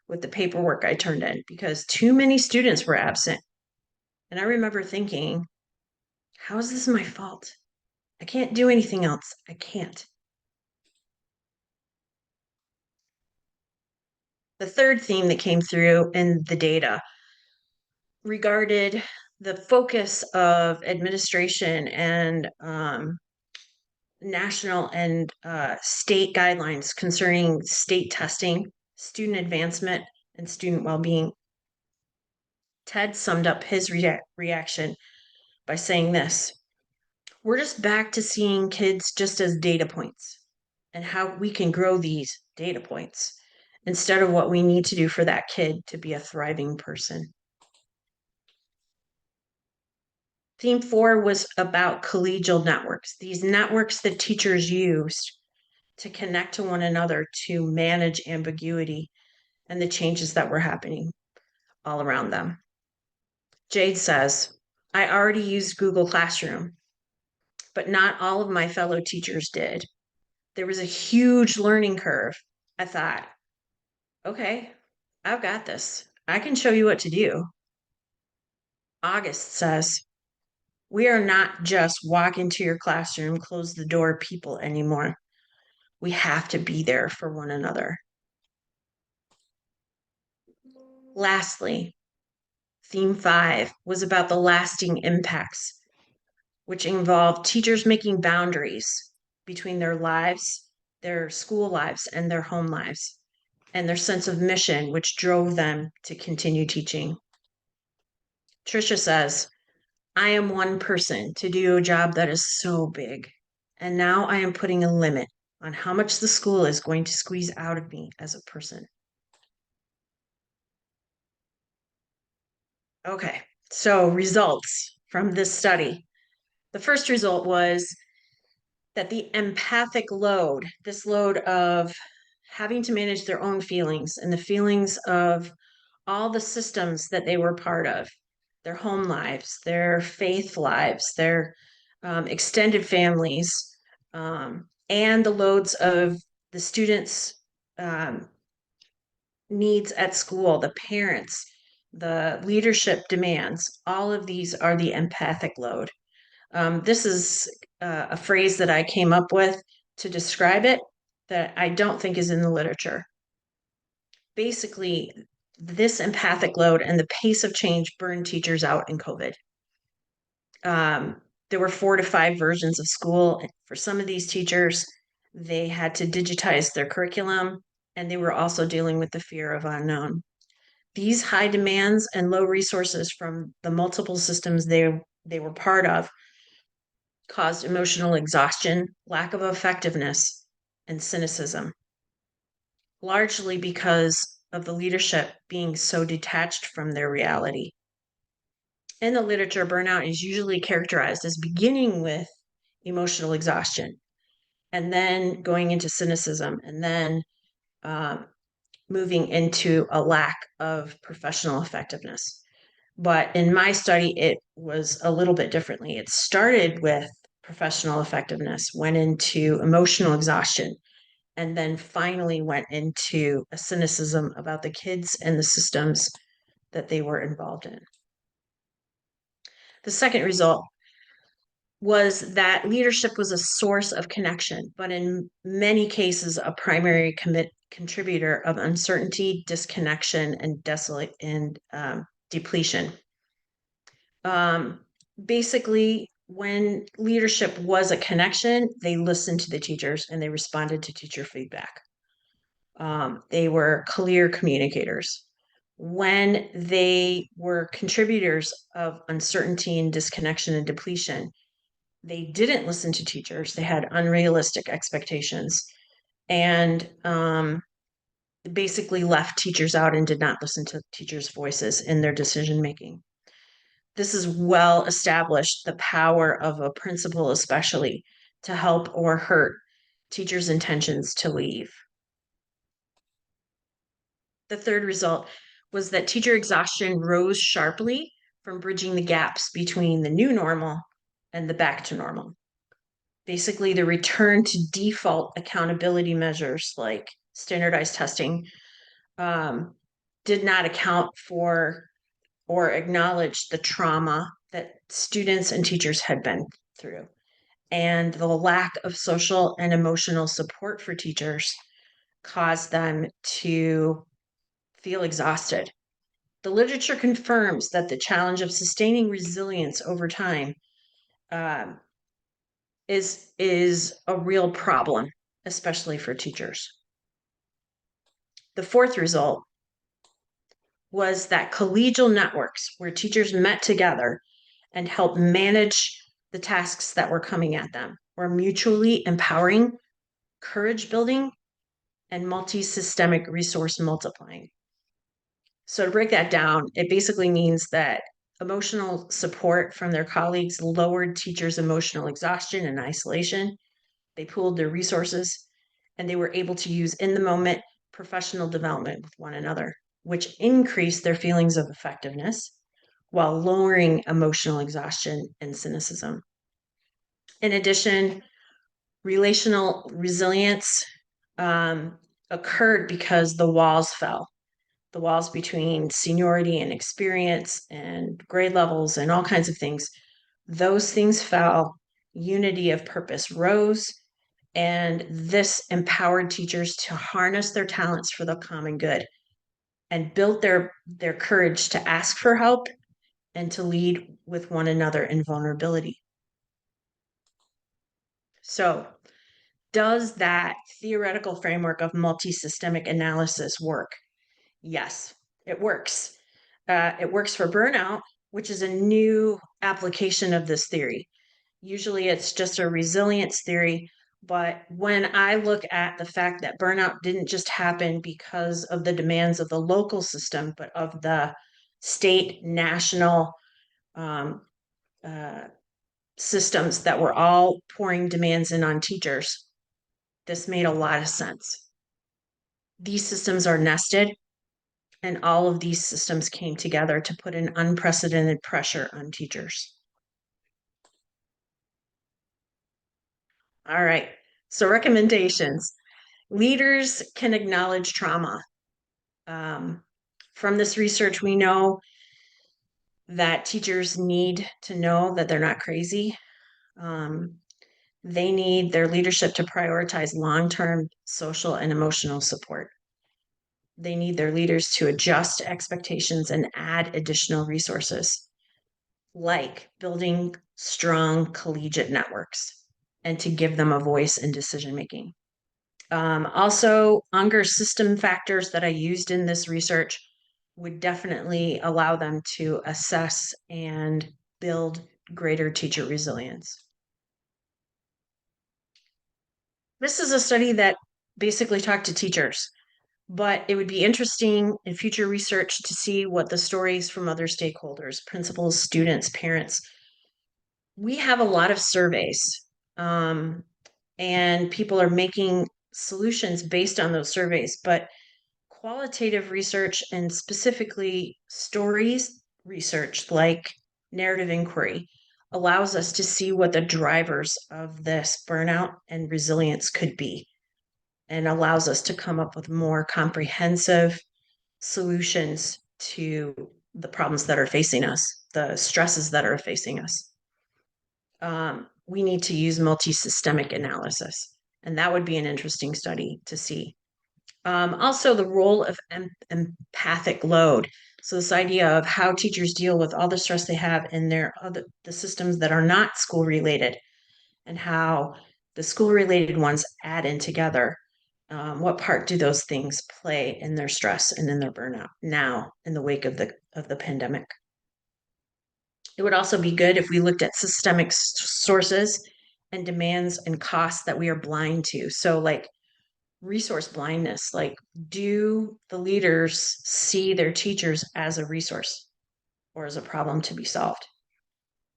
with the paperwork I turned in because too many students were absent. And I remember thinking, how is this my fault? I can't do anything else. I can't. The third theme that came through in the data regarded the focus of administration and national and state guidelines concerning state testing, student advancement, and student well-being. Ted summed up his reaction by saying this: we're just back to seeing kids just as data points and how we can grow these data points instead of what we need to do for that kid to be a thriving person. Theme 4 was about collegial networks, these networks that teachers used to connect to one another to manage ambiguity and the changes that were happening all around them. Jade says, I already used Google Classroom, but not all of my fellow teachers did. There was a huge learning curve. I thought, okay, I've got this. I can show you what to do. August says, we are not just walk into your classroom, close the door people anymore. We have to be there for one another. Lastly, theme 5 was about the lasting impacts, which involved teachers making boundaries between their lives, their school lives, and their home lives, and their sense of mission, which drove them to continue teaching. Tricia says, I am one person to do a job that is so big, and now I am putting a limit on how much the school is going to squeeze out of me as a person. Okay, so results from this study. The first result was that the empathic load, this load of having to manage their own feelings and the feelings of all the systems that they were part of, their home lives, their faith lives, their extended families, and the loads of the students' needs at school, the parents, the leadership demands, all of these are the empathic load. This is a phrase that I came up with to describe it that I don't think is in the literature. Basically, this empathic load and the pace of change burned teachers out in COVID. There were 4 to 5 versions of school. For some of these teachers, they had to digitize their curriculum, and they were also dealing with the fear of unknown. These high demands and low resources from the multiple systems they were part of caused emotional exhaustion, lack of effectiveness, and cynicism, largely because of the leadership being so detached from their reality. In the literature, burnout is usually characterized as beginning with emotional exhaustion and then going into cynicism and then moving into a lack of professional effectiveness. But in my study, it was a little bit differently. It started with professional effectiveness, went into emotional exhaustion, and then finally went into a cynicism about the kids and the systems that they were involved in. The second result was that leadership was a source of connection, but in many cases, a primary contributor of uncertainty, disconnection, and depletion. Basically, when leadership was a connection, they listened to the teachers and they responded to teacher feedback. They were clear communicators. When they were contributors of uncertainty and disconnection and depletion, they didn't listen to teachers. They had unrealistic expectations and basically left teachers out and did not listen to teachers' voices in their decision making. This is well established, the power of a principal, especially to help or hurt teachers' intentions to leave. The third result was that teacher exhaustion rose sharply from bridging the gaps between the new normal and the back to normal. basically the return to default accountability measures like standardized testing did not account for or acknowledge the trauma that students and teachers had been through. And the lack of social and emotional support for teachers caused them to feel exhausted. The literature confirms that the challenge of sustaining resilience over time is a real problem, especially for teachers. The fourth result was that collegial networks where teachers met together and helped manage the tasks that were coming at them were mutually empowering, courage building, and multi-systemic resource multiplying. So to break that down, it basically means that emotional support from their colleagues lowered teachers' emotional exhaustion and isolation. They pooled their resources, and they were able to use in the moment professional development with one another, which increased their feelings of effectiveness while lowering emotional exhaustion and cynicism. In addition, relational resilience occurred because the walls fell. The walls between seniority and experience and grade levels and all kinds of things. Those things fell. Unity of purpose rose. And this empowered teachers to harness their talents for the common good and built their courage to ask for help and to lead with one another in vulnerability. So, does that theoretical framework of multi-systemic analysis work? Yes, it works. It works for burnout, which is a new application of this theory. Usually it's just a resilience theory, but when I look at the fact that burnout didn't just happen because of the demands of the local system, but of the state, national systems that were all pouring demands in on teachers, this made a lot of sense. These systems are nested, and all of these systems came together to put an unprecedented pressure on teachers. All right, so recommendations. Leaders can acknowledge trauma. From this research, we know that teachers need to know that they're not crazy. They need their leadership to prioritize long-term social and emotional support. They need their leaders to adjust expectations and add additional resources, like building strong collegiate networks and to give them a voice in decision-making. Also, Unger's system factors that I used in this research would definitely allow them to assess and build greater teacher resilience. This is a study that basically talked to teachers, but it would be interesting in future research to see what the stories from other stakeholders, principals, students, parents. We have a lot of surveys, and people are making solutions based on those surveys, but qualitative research and specifically stories research like narrative inquiry allows us to see what the drivers of this burnout and resilience could be and allows us to come up with more comprehensive solutions to the problems that are facing us, the stresses that are facing us. We need to use multi-systemic analysis, and that would be an interesting study to see. Also, the role of empathic load. So this idea of how teachers deal with all the stress they have in the systems that are not school related, and how the school related ones add in together. What part do those things play in their stress and in their burnout now in the wake of the pandemic? It would also be good if we looked at systemic sources and demands and costs that we are blind to. So like resource blindness, like do the leaders see their teachers as a resource or as a problem to be solved?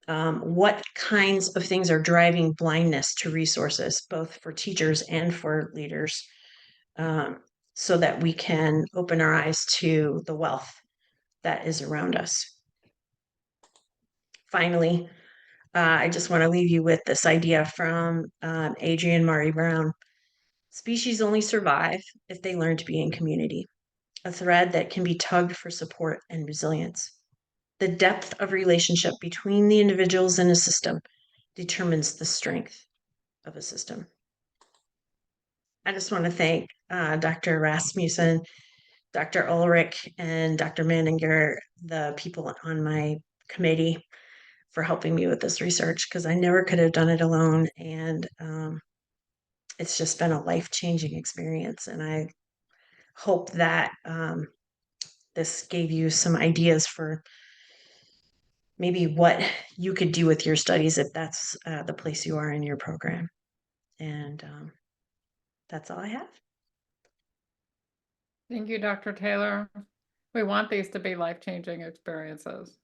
What kinds of things are driving blindness to resources, both for teachers and for leaders, so that we can open our eyes to the wealth that is around us? Finally, I just want to leave you with this idea from Adrienne Marty Brown. Species only survive if they learn to be in community, a thread that can be tugged for support and resilience. The depth of relationship between the individuals in a system determines the strength of a system. I just want to thank Dr. Rasmussen, Dr. Ulrich, and Dr. Manninger, the people on my committee, for helping me with this research, because I never could have done it alone. And it's just been a life-changing experience. And I hope that this gave you some ideas for maybe what you could do with your studies if that's the place you are in your program. And that's all I have. Thank you, Dr. Taylor. We want these to be life-changing experiences.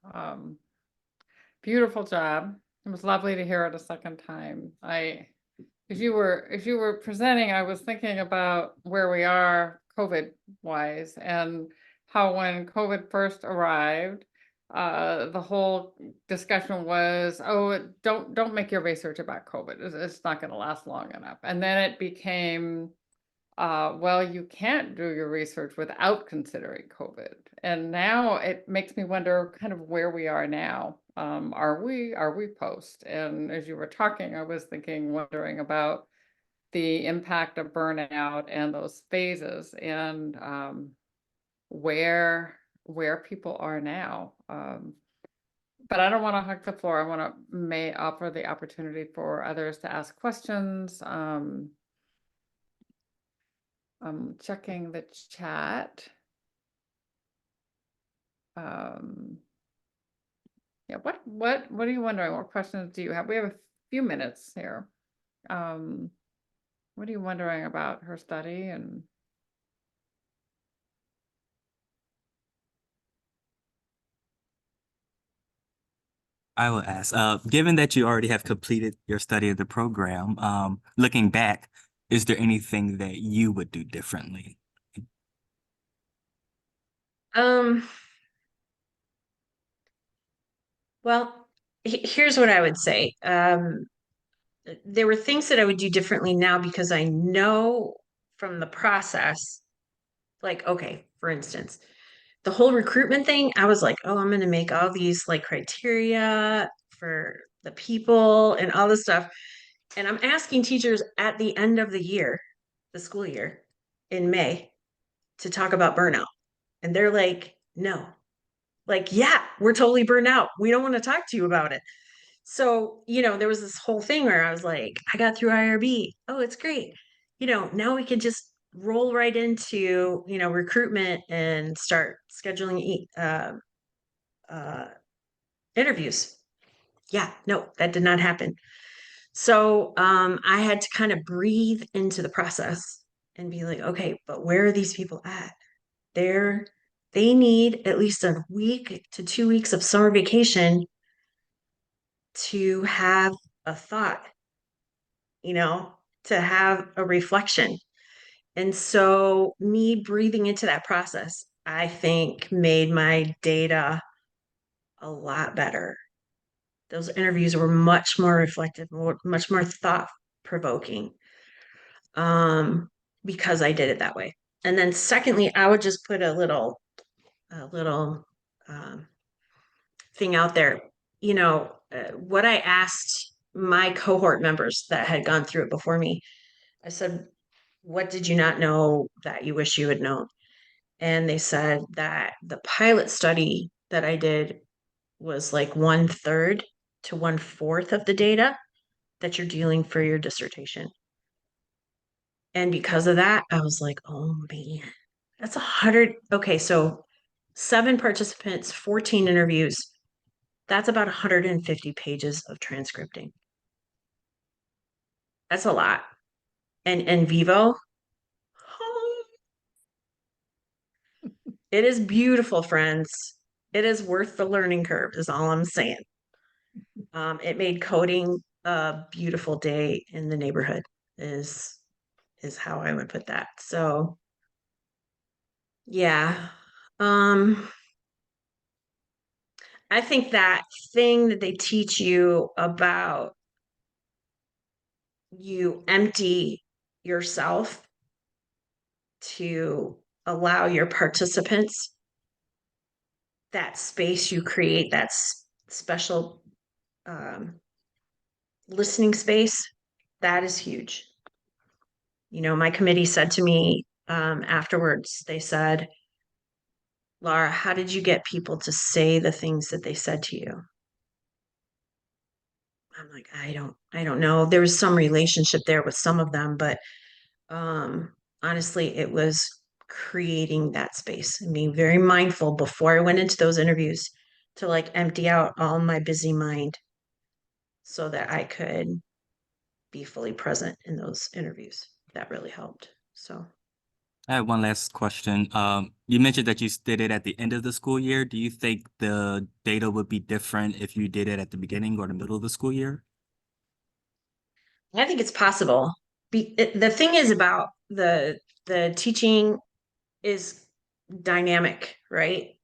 Beautiful job. It was lovely to hear it a second time. As you were presenting, I was thinking about where we are COVID-wise and how when COVID first arrived, the whole discussion was, oh, don't make your research about COVID. It's not going to last long enough. And then it became, well, you can't do your research without considering COVID. And now it makes me wonder kind of where we are now. Are we post? And as you were talking, I was wondering about the impact of burnout and those phases and where people are now. But I don't want to hog the floor. I want to may offer the opportunity for others to ask questions. I'm checking the chat. Yeah, what are you wondering? What questions do you have? We have a few minutes here. What are you wondering about her study? And I will ask, given that you already have completed your study of the program, looking back, is there anything that you would do differently? Well, here's what I would say. There were things that I would do differently now because I know from the process, like, okay, for instance, the whole recruitment thing, I was like, oh, I'm going to make all these like criteria for the people and all this stuff. And I'm asking teachers at the end of the year, the school year in May, to talk about burnout. And they're like, no, like, yeah, we're totally burned out. We don't want to talk to you about it. So, there was this whole thing where I was like, I got through IRB. Oh, it's great. Now we can just roll right into, recruitment and start scheduling interviews. Yeah, no, that did not happen. So I had to kind of breathe into the process and be like, okay, but where are these people at? They need at least a week to 2 weeks of summer vacation to have a thought, to have a reflection. And so me breathing into that process, I think made my data a lot better. Those interviews were much more reflective, much more thought provoking, because I did it that way. And then secondly, I would just put a little thing out there. What I asked my cohort members that had gone through it before me, I said, what did you not know that you wish you had known? And they said that the pilot study that I did was like 1/3 to 1/4 of the data that you're dealing for your dissertation. And because of that, I was like, oh man, that's 100. Okay, so 7 participants, 14 interviews. That's about 150 pages of transcripting. That's a lot. And in vivo, it is beautiful, friends. It is worth the learning curve, is all I'm saying. It made coding a beautiful day in the neighborhood, is how I would put that. So yeah. I think that thing that they teach you about you empty yourself to allow your participants that space you create, that special listening space, that is huge. You know, my committee said to me afterwards, they said, Lara, how did you get people to say the things that they said to you? I'm like, I don't know. There was some relationship there with some of them, but honestly, it was creating that space and being very mindful before I went into those interviews to like empty out all my busy mind so that I could be fully present in those interviews. That really helped. So I have one last question. You mentioned that you did it at the end of the school year. Do you think the data would be different if you did it at the beginning or the middle of the school year? I think it's possible. The thing is about the teaching is dynamic, right?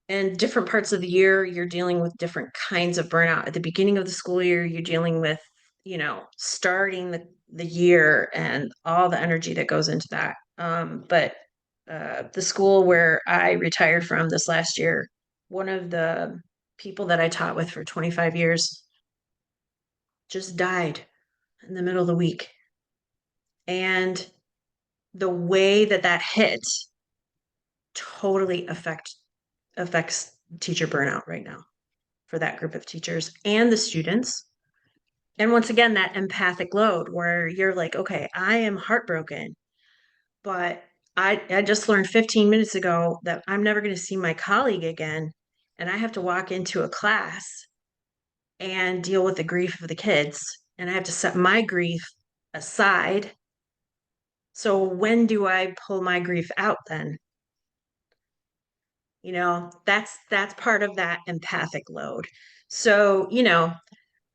And different parts of the year, you're dealing with different kinds of burnout. At the beginning of the school year, you're dealing with, you know, starting the year and all the energy that goes into that. But the school where I retired from this last year, one of the people that I taught with for 25 years just died in the middle of the week. And the way that that hit totally affects teacher burnout right now for that group of teachers and the students. And once again, that empathic load where you're like, okay, I am heartbroken, but I just learned 15 minutes ago that I'm never going to see my colleague again. And I have to walk into a class and deal with the grief of the kids. And I have to set my grief aside. So when do I pull my grief out then? You know, that's part of that empathic load. So, you know,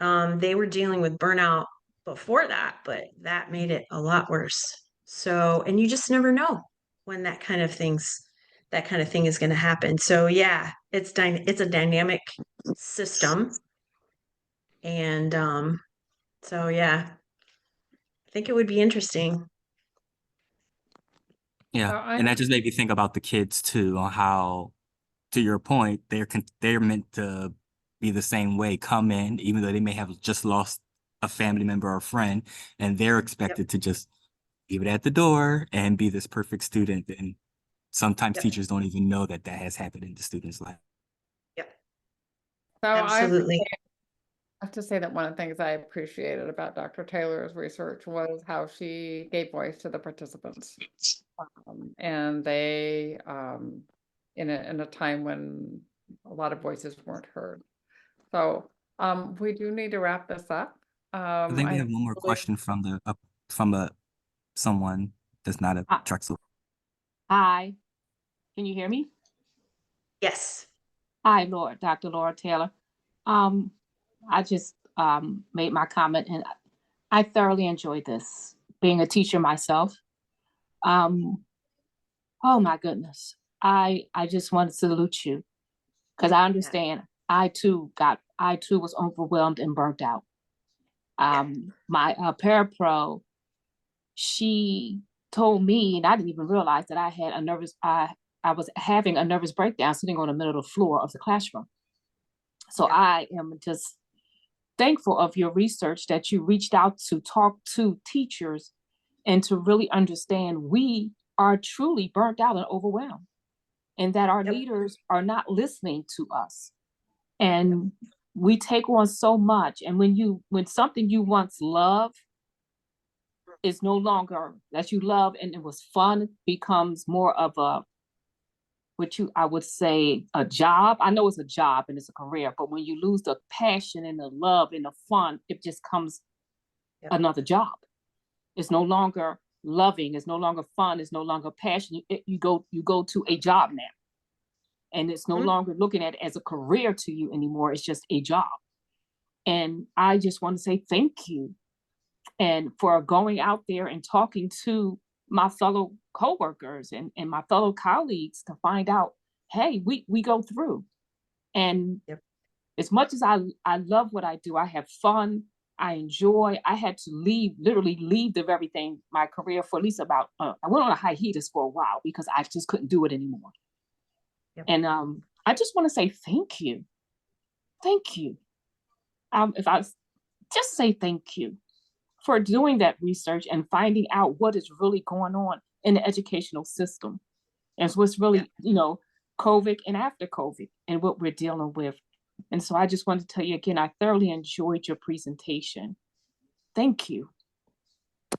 they were dealing with burnout before that, but that made it a lot worse. So, and you just never know when that kind of thing is going to happen. So, yeah, it's a dynamic system, and so yeah, I think it would be interesting. Yeah, So and that just made me think about the kids too, on how, to your point, they're meant to be the same way, come in, even though they may have just lost a family member or friend, and they're Yep, expected to just leave it at the door and be this perfect student. And sometimes yep, teachers don't even know that that has happened in the student's life. yep, I absolutely. have to say that one of the things I appreciated about Dr. Taylor's research was how she gave voice to the participants. And they, in a time when a lot of voices weren't heard. So we do need to wrap this up. I think we I have one more really question from someone that's not a Hi, Drexel. hi, can you hear me? Yes. Hi, Dr. Lara Taylor. Um, I just made my comment and I thoroughly enjoyed this, being a teacher myself. Um, oh my goodness. I just want to salute you because I Yeah. understand I too was overwhelmed and burnt out. Yeah. My parapro, she told me, and I didn't even realize that I was having a nervous breakdown sitting on the middle of the floor of the classroom. So Yeah. I am just thankful of your research that you reached out to talk to teachers and to really understand we are truly burnt out and overwhelmed, and that our Yep. leaders are not listening to us. And we take on so much. And when something you once loved is no longer that you love and it was fun, becomes more of a I would say a job. I know it's a job and it's a career, but when you lose the passion and the love and the fun, it just comes Yep. another job. It's no longer loving, it's no longer fun, it's no longer passion. You go to a job now. And it's no Mhm. longer looking at it as a career to you anymore. It's just a job. And I just want to say thank you and for going out there and talking to my fellow coworkers and my fellow colleagues to find out, hey, we go through. And Yep. as much as I love what I do, I have fun, I enjoy. I had to literally leave the very thing, my career, for at least about, I went on a hiatus for a while because I just couldn't do it anymore. Yep. And I just want to say thank you. Thank you. If I just say thank you for doing that research and finding out what is really going on in the educational system and what's really, COVID and after COVID and what we're dealing with. And so I just wanted to tell you again, I thoroughly enjoyed your presentation. Thank you.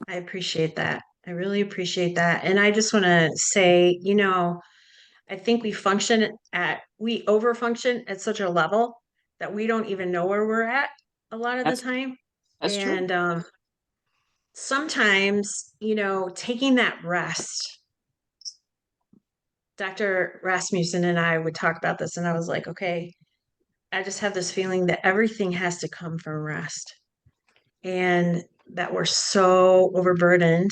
I appreciate that. I really appreciate that. And I just want to say, I think we overfunction at such a level that we don't even know where we're at a lot of the time. That's true. And sometimes, taking that rest. Dr. Rasmussen and I would talk about this, and I was like, okay, I just have this feeling that everything has to come from rest, and that we're so overburdened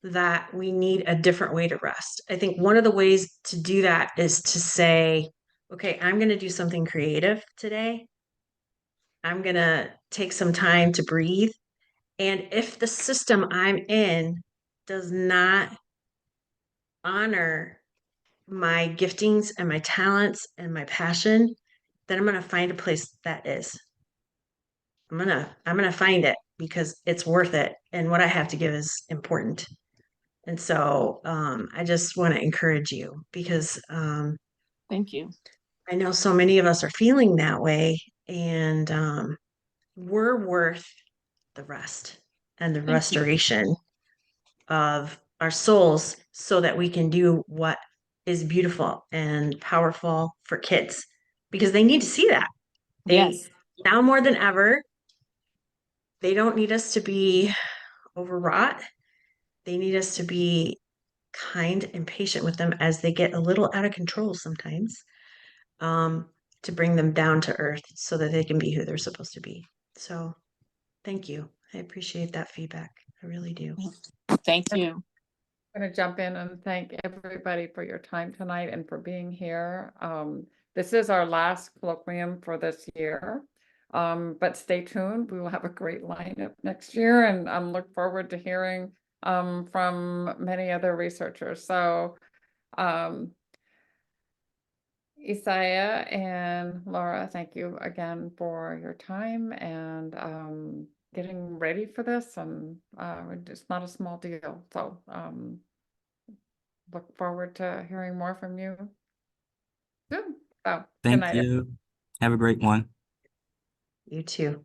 that we need a different way to rest. I think one of the ways to do that is to say, okay, I'm going to do something creative today. I'm going to take some time to breathe. And if the system I'm in does not honor my giftings and my talents and my passion, then I'm going to find a place that is. I'm going to find it because it's worth it. And what I have to give is important. And so I just want to encourage you because Thank you. I know so many of us are feeling that way, and we're worth the rest and the Thank you. restoration of our souls so that we can do what is beautiful and powerful for kids because they need to see that. Yes. Now more than ever, they don't need us to be overwrought. They need us to be kind and patient with them as they get a little out of control sometimes, to bring them down to earth so that they can be who they're supposed to be. So thank you. I appreciate that feedback. I really do. Thank you. I'm going to jump in and thank everybody for your time tonight and for being here. This is our last colloquium for this year, but stay tuned. We will have a great lineup next year, and look forward to hearing from many other researchers. So Isaiah and Laura, thank you again for your time and getting ready for this. And it's not a small deal. So look forward to hearing more from you soon. So, good Thank night. you. Have a great one. You too.